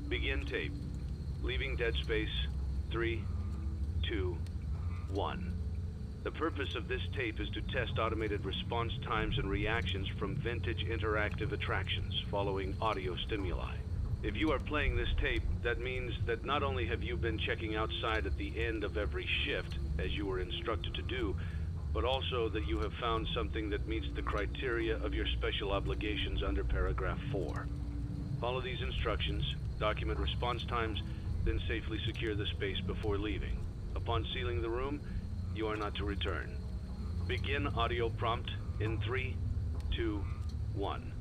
Begin tape. Leaving dead space. 3, 2, 1. The purpose of this tape is to test automated response times and reactions from vintage interactive attractions following audio stimuli. If you are playing this tape, that means that not only have you been checking outside at the end of every shift, as you were instructed to do, but also that you have found something that meets the criteria of your special obligations under paragraph 4. Follow these instructions, document response times, then safely secure the space before leaving. Upon sealing the room, you are not to return. Begin audio prompt in 3, 2, 1.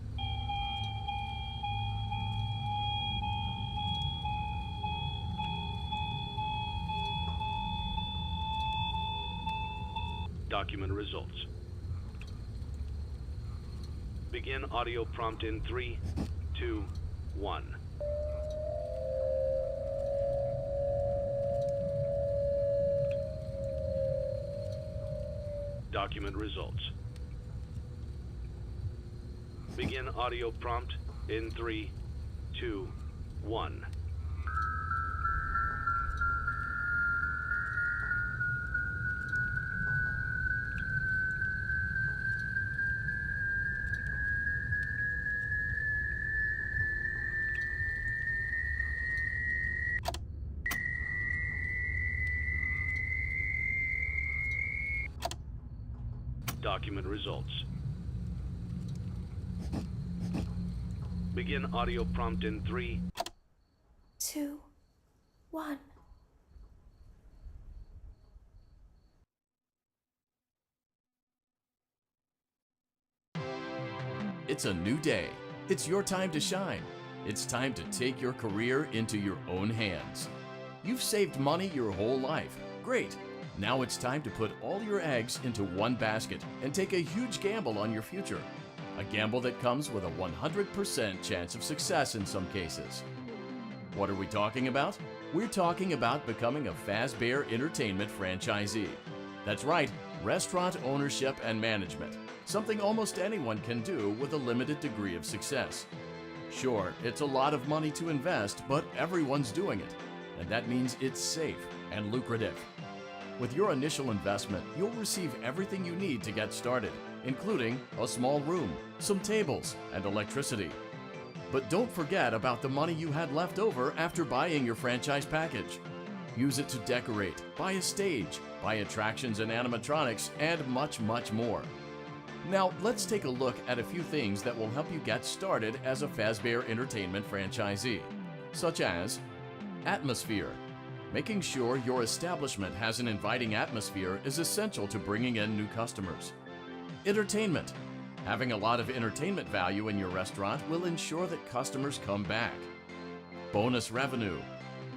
Document results. Begin audio prompt in 3, 2, 1. Document results. Begin audio prompt in 3, 2, 1. Document results. Begin audio prompt in 3, 2, 1. It's a new day. It's your time to shine. It's time to take your career into your own hands. You've saved money your whole life. Great. Now it's time to put all your eggs into one basket and take a huge gamble on your future. A gamble that comes with a 100% chance of success in some cases. What are we talking about? We're talking about becoming a Fazbear Entertainment franchisee. That's right, restaurant ownership and management. Something almost anyone can do with a limited degree of success. Sure, it's a lot of money to invest, but everyone's doing it. And that means it's safe and lucrative. With your initial investment, you'll receive everything you need to get started, including a small room, some tables, and electricity. But don't forget about the money you had left over after buying your franchise package. Use it to decorate, buy a stage, buy attractions and animatronics, and much, much more. Now, let's take a look at a few things that will help you get started as a Fazbear Entertainment franchisee, such as atmosphere. Making sure your establishment has an inviting atmosphere is essential to bringing in new customers. Entertainment. Having a lot of entertainment value in your restaurant will ensure that customers come back. Bonus revenue.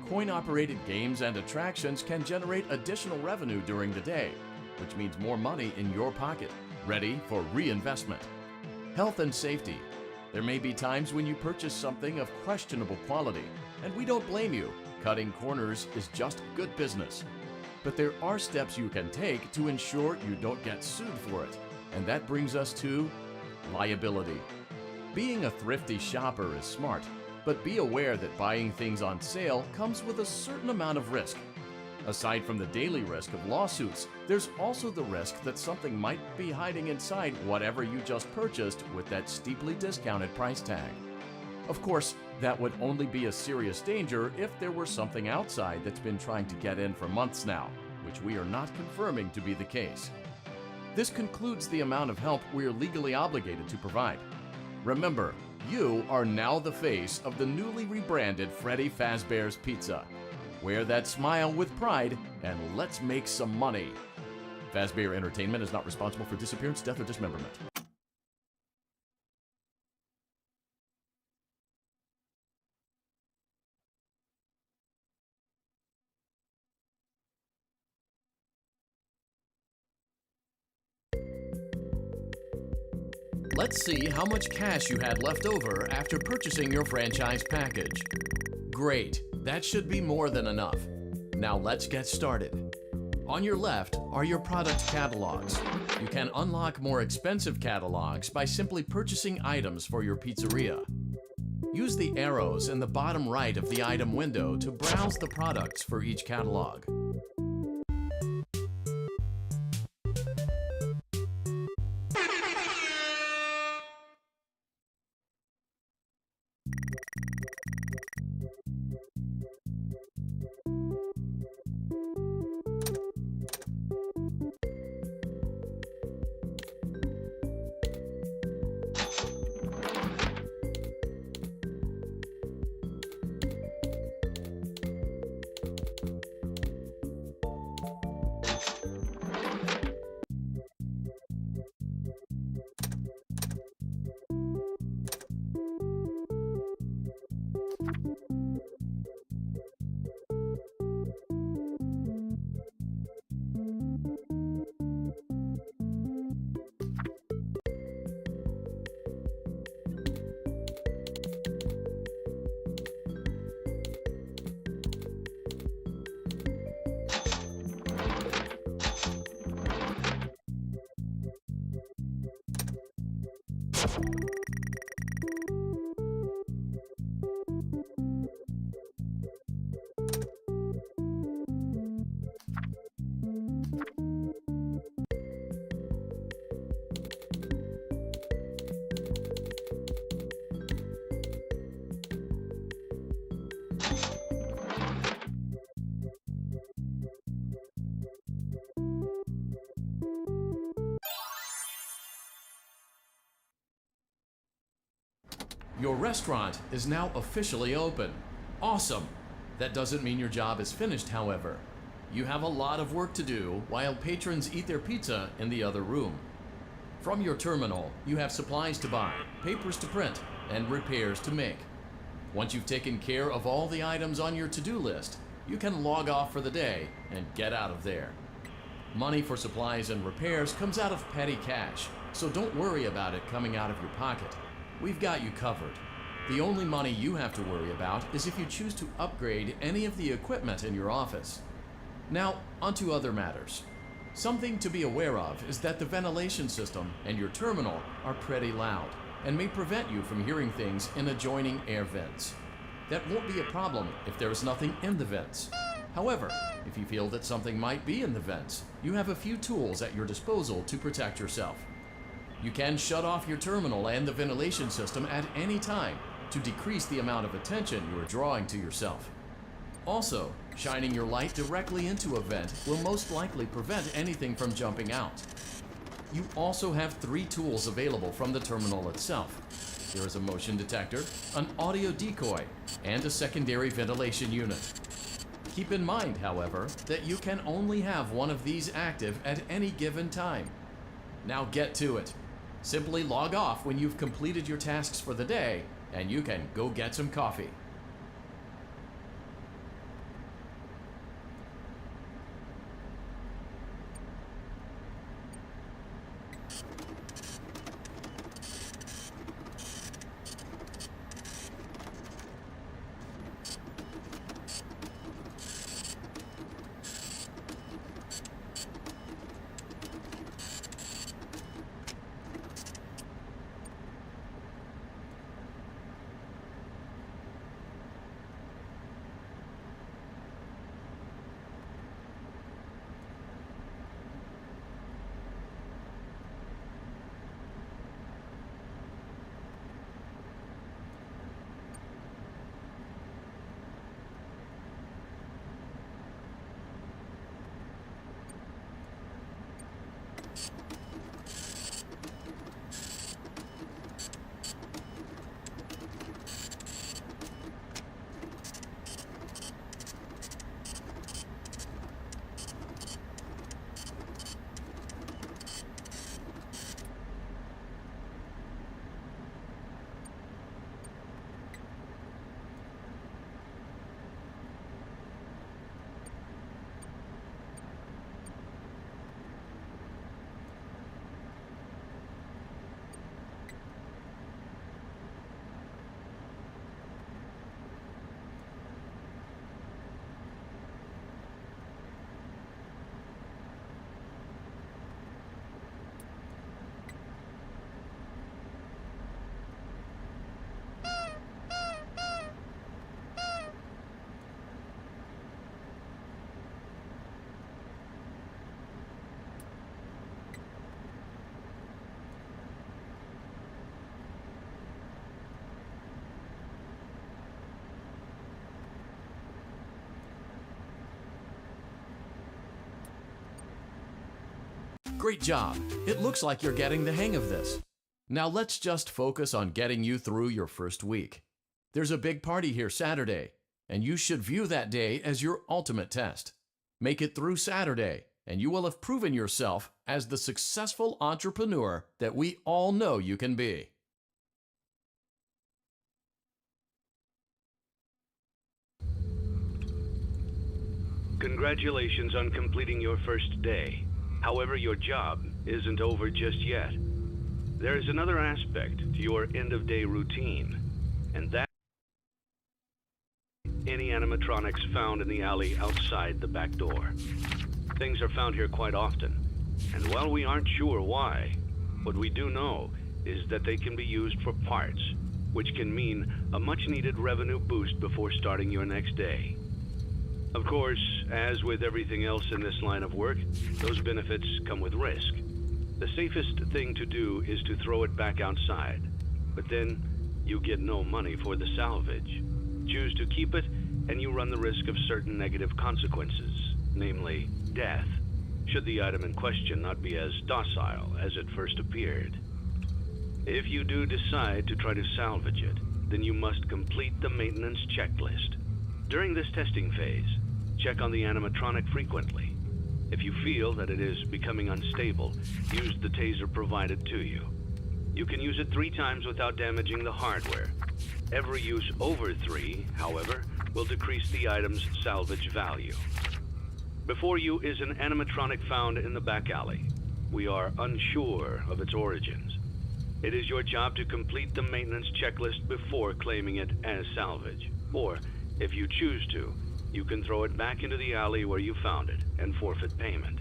Coin-operated games and attractions can generate additional revenue during the day, which means more money in your pocket, ready for reinvestment. Health and safety. There may be times when you purchase something of questionable quality, and we don't blame you. Cutting corners is just good business. But there are steps you can take to ensure you don't get sued for it, and that brings us to liability. Being a thrifty shopper is smart, but be aware that buying things on sale comes with a certain amount of risk. Aside from the daily risk of lawsuits, there's also the risk that something might be hiding inside whatever you just purchased with that steeply discounted price tag. Of course, that would only be a serious danger if there were something outside that's been trying to get in for months now, which we are not confirming to be the case. This concludes the amount of help we are legally obligated to provide. Remember, you are now the face of the newly rebranded Freddy Fazbear's Pizza. Wear that smile with pride, and let's make some money. Fazbear Entertainment is not responsible for disappearance, death, or dismemberment. Let's see how much cash you had left over after purchasing your franchise package. Great, that should be more than enough. Now let's get started. On your left are your product catalogs. You can unlock more expensive catalogs by simply purchasing items for your pizzeria. Use the arrows in the bottom right of the item window to browse the products for each catalog. Your restaurant is now officially open. Awesome! That doesn't mean your job is finished, however. You have a lot of work to do while patrons eat their pizza in the other room. From your terminal, you have supplies to buy, papers to print, and repairs to make. Once you've taken care of all the items on your to-do list, you can log off for the day and get out of there. Money for supplies and repairs comes out of petty cash, so don't worry about it coming out of your pocket. We've got you covered. The only money you have to worry about is if you choose to upgrade any of the equipment in your office. Now, onto other matters. Something to be aware of is that the ventilation system and your terminal are pretty loud and may prevent you from hearing things in adjoining air vents. That won't be a problem if there is nothing in the vents. However, if you feel that something might be in the vents, you have a few tools at your disposal to protect yourself. You can shut off your terminal and the ventilation system at any time to decrease the amount of attention you are drawing to yourself. Also, shining your light directly into a vent will most likely prevent anything from jumping out. You also have 3 tools available from the terminal itself. There is a motion detector, an audio decoy, and a secondary ventilation unit. Keep in mind, however, that you can only have one of these active at any given time. Now get to it. Simply log off when you've completed your tasks for the day, and you can go get some coffee. Great job! It looks like you're getting the hang of this. Now let's just focus on getting you through your first week. There's a big party here Saturday, and you should view that day as your ultimate test. Make it through Saturday, and you will have proven yourself as the successful entrepreneur that we all know you can be. Congratulations on completing your first day. However, your job isn't over just yet. There is another aspect to your end-of-day routine, and that any animatronics found in the alley outside the back door. Things are found here quite often, and while we aren't sure why, what we do know is that they can be used for parts, which can mean a much-needed revenue boost before starting your next day. Of course, as with everything else in this line of work, those benefits come with risk. The safest thing to do is to throw it back outside, but then you get no money for the salvage. Choose to keep it, and you run the risk of certain negative consequences, namely death, should the item in question not be as docile as it first appeared. If you do decide to try to salvage it, then you must complete the maintenance checklist. During this testing phase, check on the animatronic frequently. If you feel that it is becoming unstable, use the taser provided to you. You can use it 3 times without damaging the hardware. Every use over 3, however, will decrease the item's salvage value. Before you is an animatronic found in the back alley. We are unsure of its origins. It is your job to complete the maintenance checklist before claiming it as salvage. Or, if you choose to, you can throw it back into the alley where you found it and forfeit payment.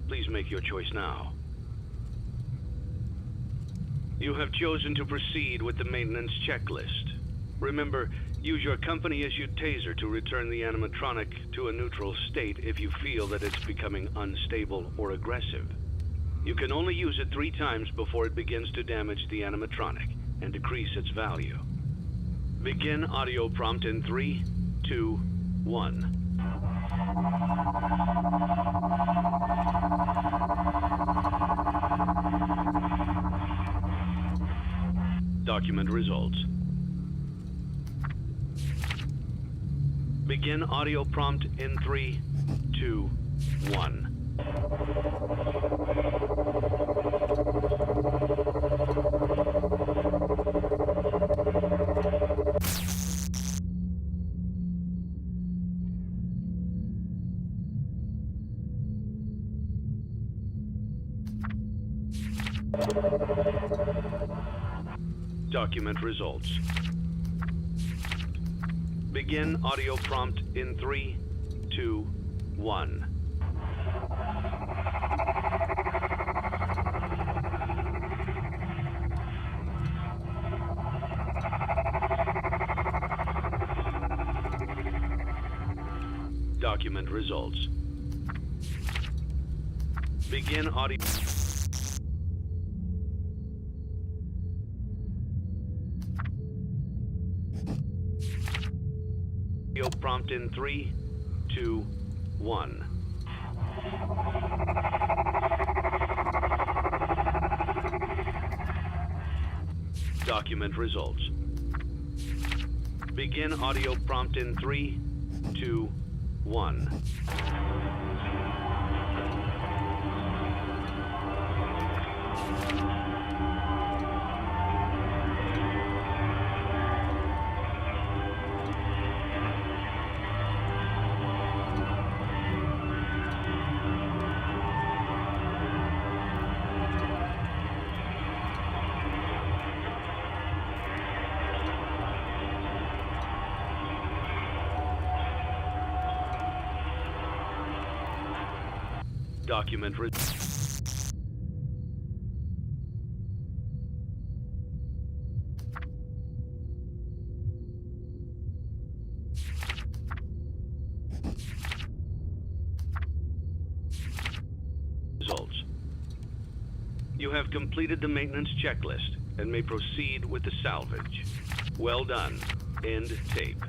Please make your choice now. You have chosen to proceed with the maintenance checklist. Remember, use your company-issued taser to return the animatronic to a neutral state if you feel that it's becoming unstable or aggressive. You can only use it 3 times before it begins to damage the animatronic and decrease its value. Begin audio prompt in 3, 2, 1. Document results. Begin audio prompt in 3, 2, 1. Document results. Begin audio prompt in 3, 2, 1. Document results. Begin audio prompt in 3, 2, 1. Document results. Begin audio prompt in 3, 2, 1. Document results. You have completed the maintenance checklist and may proceed with the salvage. Well done. End tape.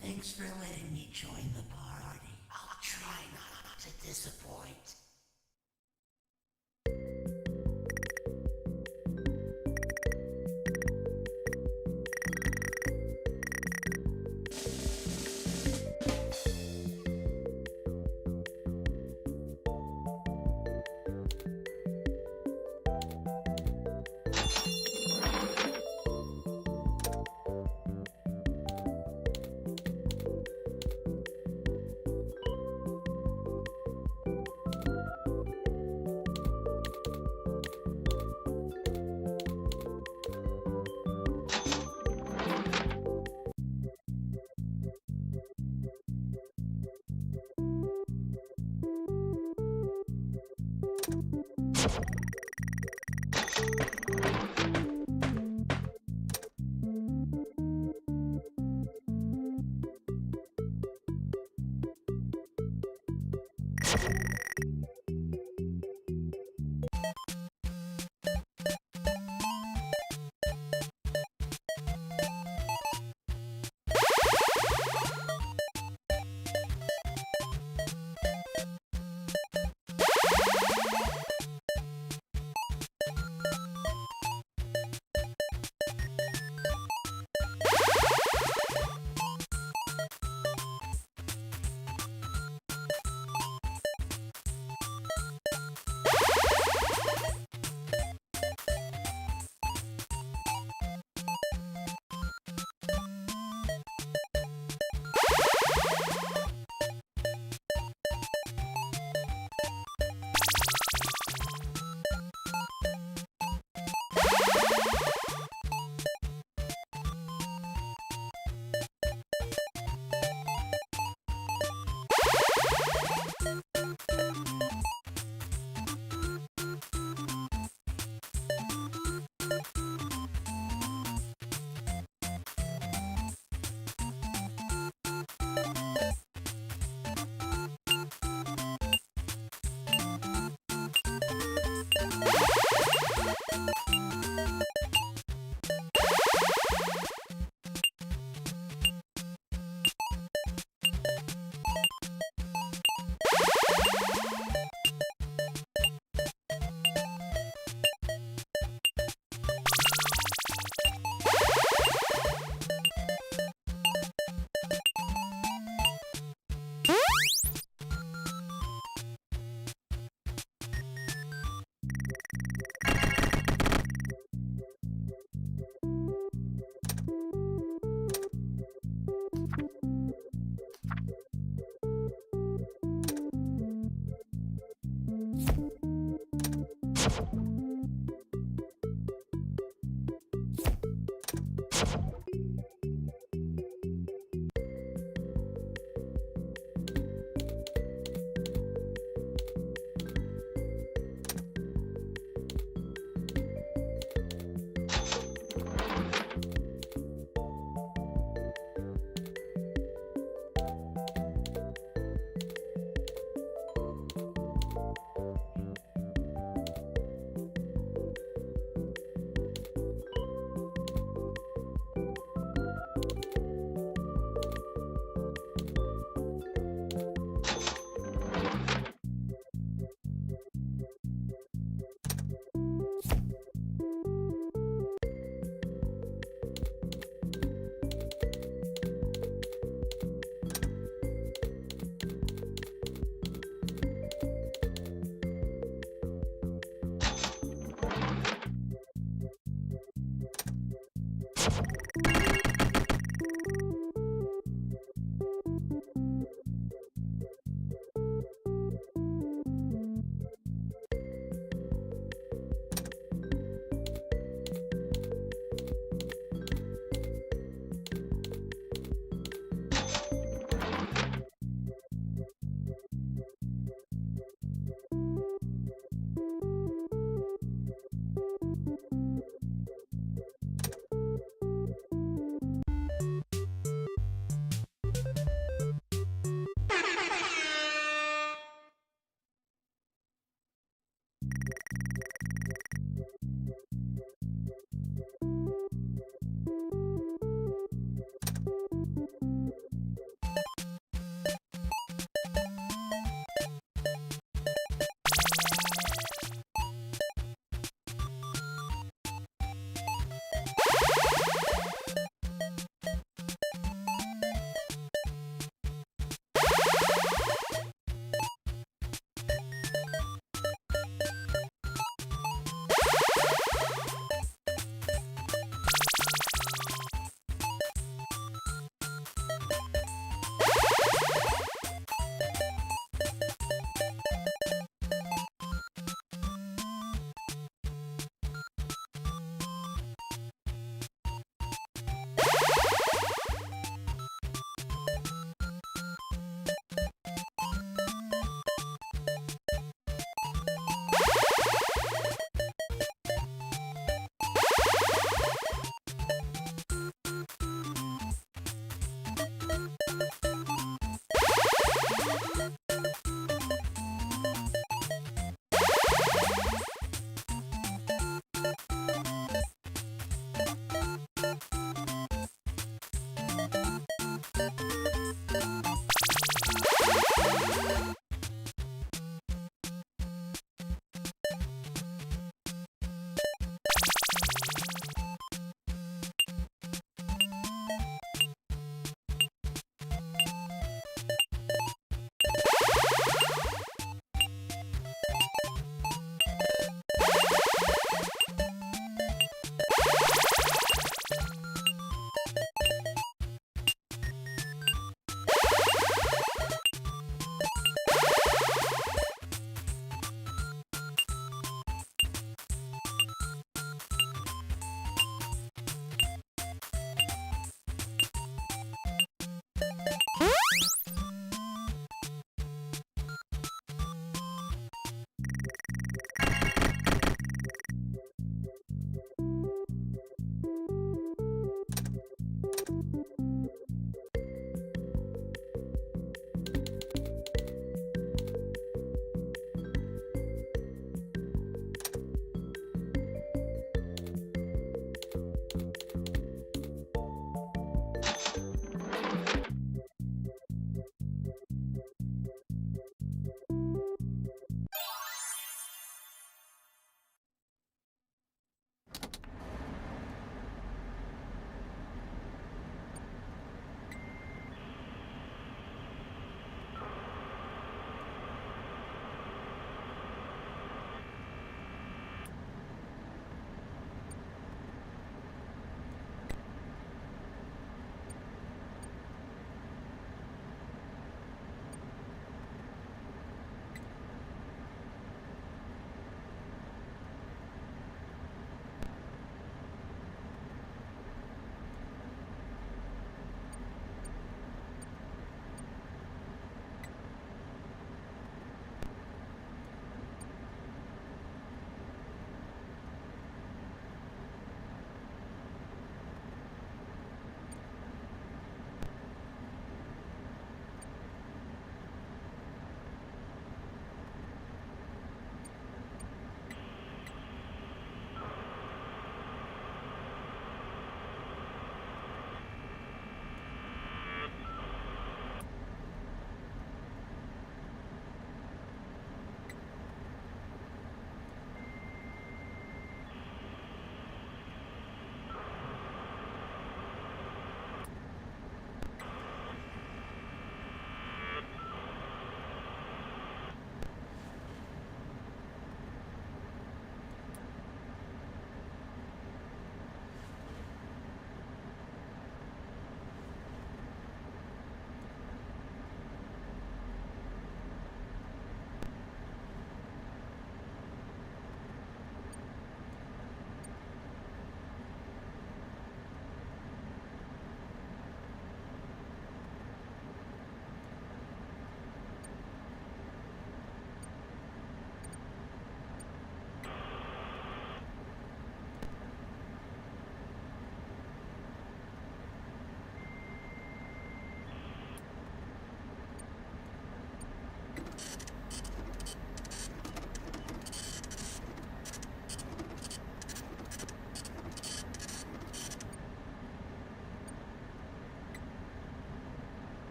Thanks for letting me join the party. I'll try not to disappoint.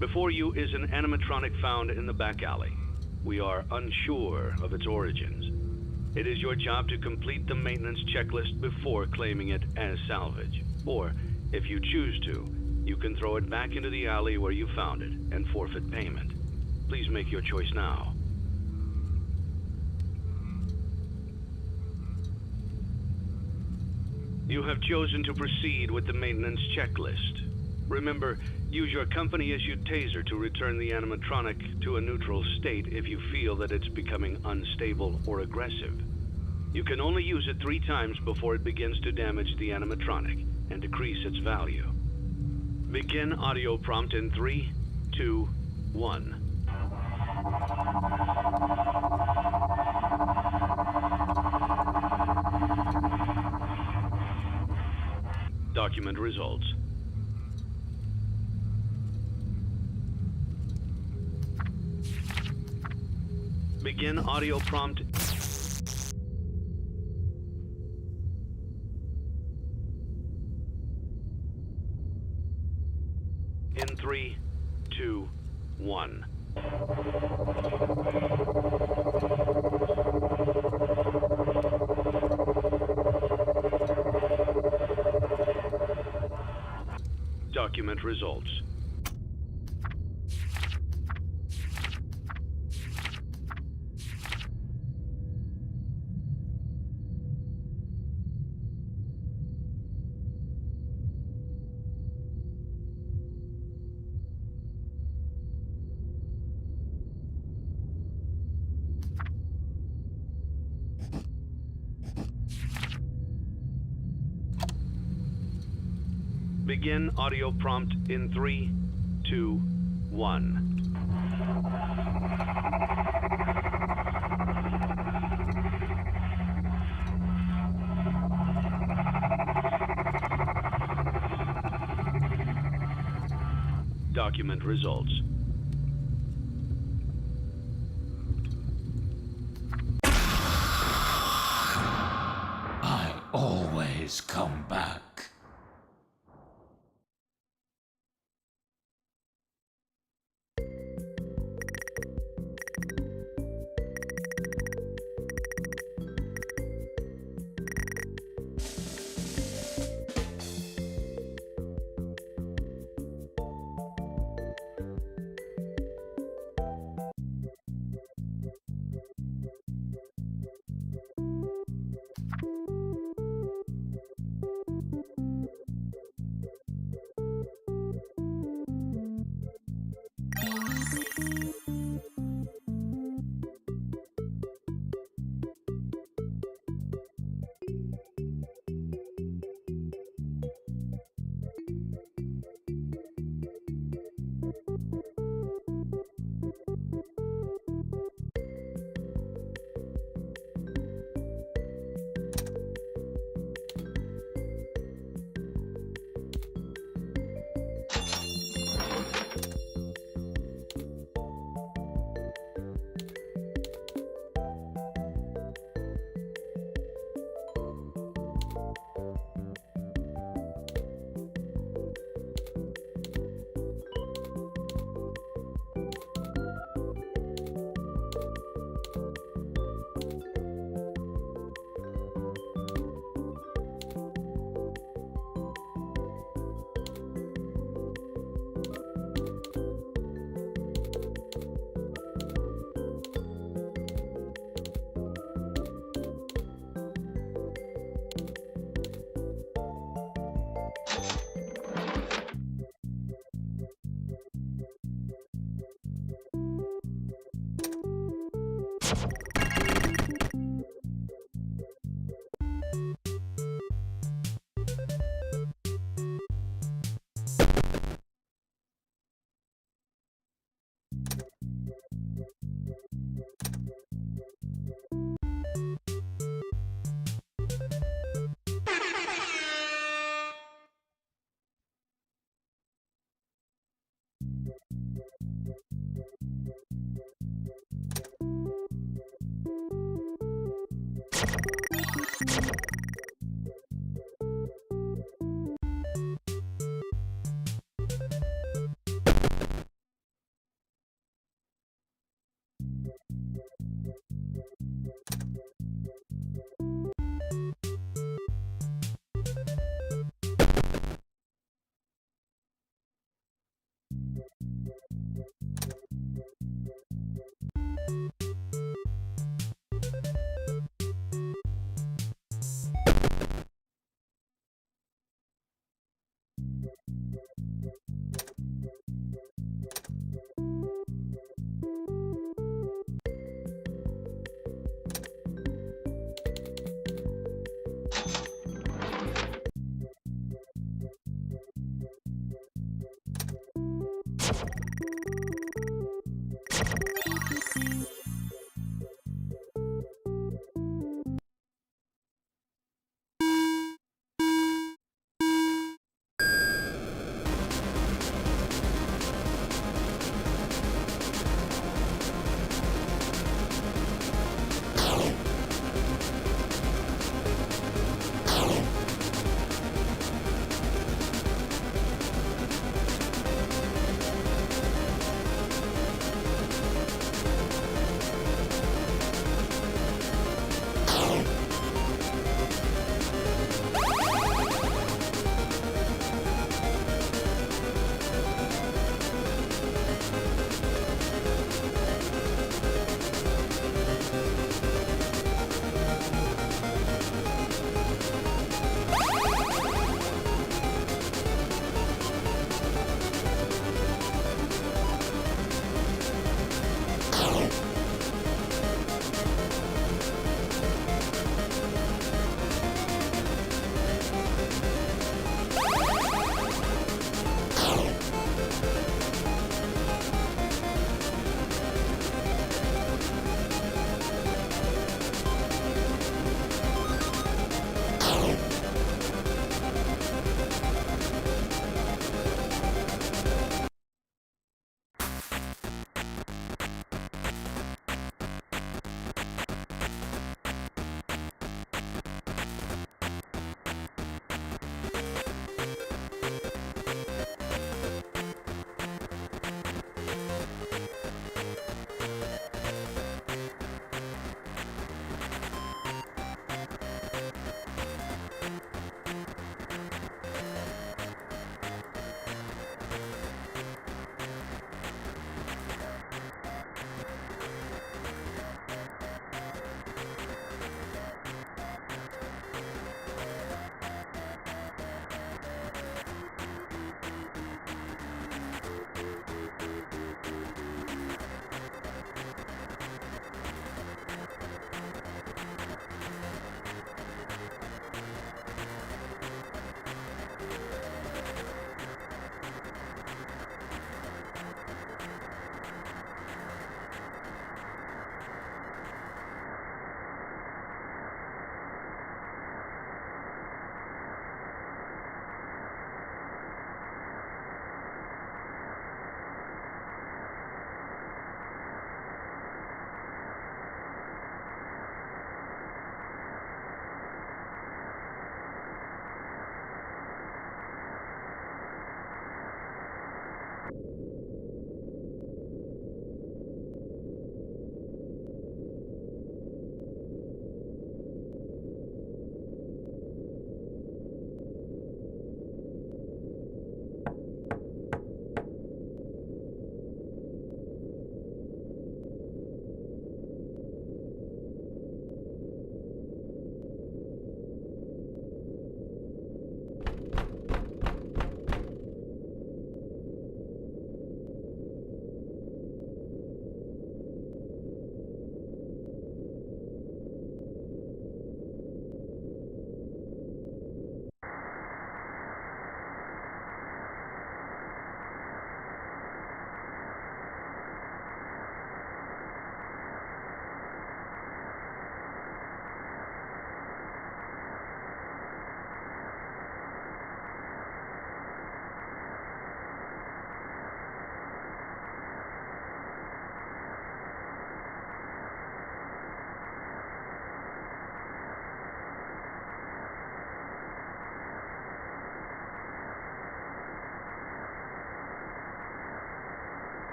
Before you is an animatronic found in the back alley. We are unsure of its origins. It is your job to complete the maintenance checklist before claiming it as salvage. Or, if you choose to, you can throw it back into the alley where you found it and forfeit payment. Please make your choice now. You have chosen to proceed with the maintenance checklist. Remember, use your company-issued taser to return the animatronic to a neutral state if you feel that it's becoming unstable or aggressive. You can only use it 3 times before it begins to damage the animatronic and decrease its value. Begin audio prompt in 3, 2, 1. Document results. Begin audio prompt. 3, 2, 1. Document results. Begin audio prompt in 3, 2, 1. Document results. I always come back.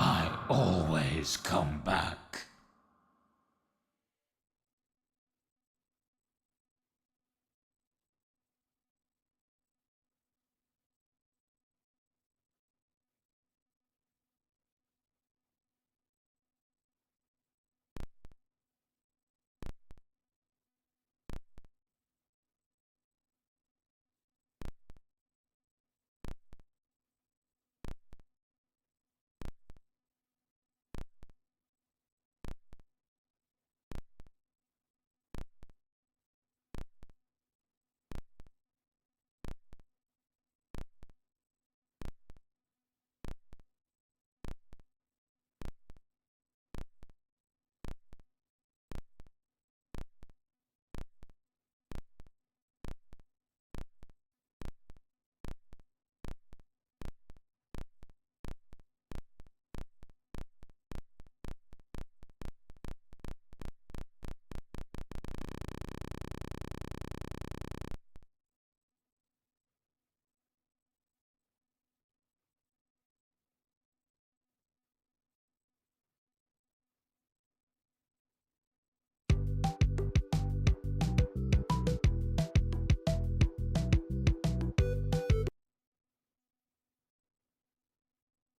I always come back.